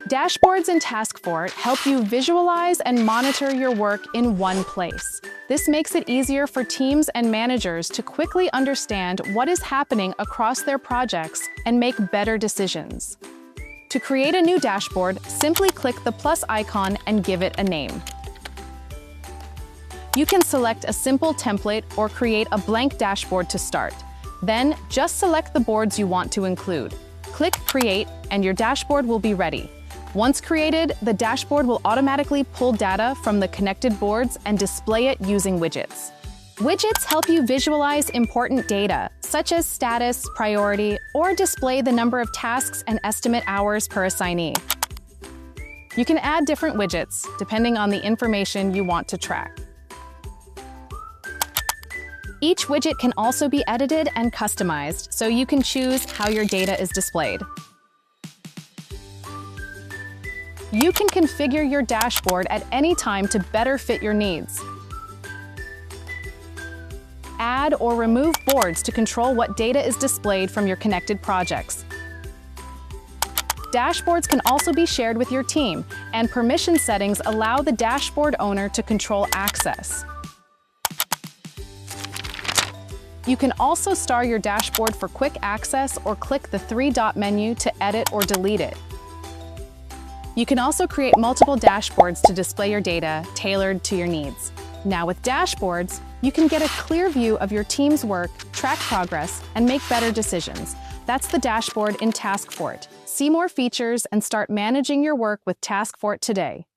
Dashboards in TaskFord help you visualize and monitor your work in one place. This makes it easier for teams and managers to quickly understand what is happening across their projects and make better decisions. To create a new dashboard, simply click the plus icon and give it a name. You can select a simple template or create a blank dashboard to start. Then, just select the boards you want to include. Click Create, and your dashboard will be ready. Once created, the dashboard will automatically pull data from the connected boards and display it using widgets. Widgets help you visualize important data, such as status, priority, or display the number of tasks and estimate hours per assignee. You can add different widgets, depending on the information you want to track. Each widget can also be edited and customized, so you can choose how your data is displayed. You can configure your dashboard at any time to better fit your needs. Add or remove boards to control what data is displayed from your connected projects. Dashboards can also be shared with your team, and permission settings allow the dashboard owner to control access. You can also star your dashboard for quick access or click the three-dot menu to edit or delete it. You can also create multiple dashboards to display your data tailored to your needs. Now with dashboards, you can get a clear view of your team's work, track progress, and make better decisions. That's the dashboard in TaskFord. See more features and start managing your work with TaskFord today.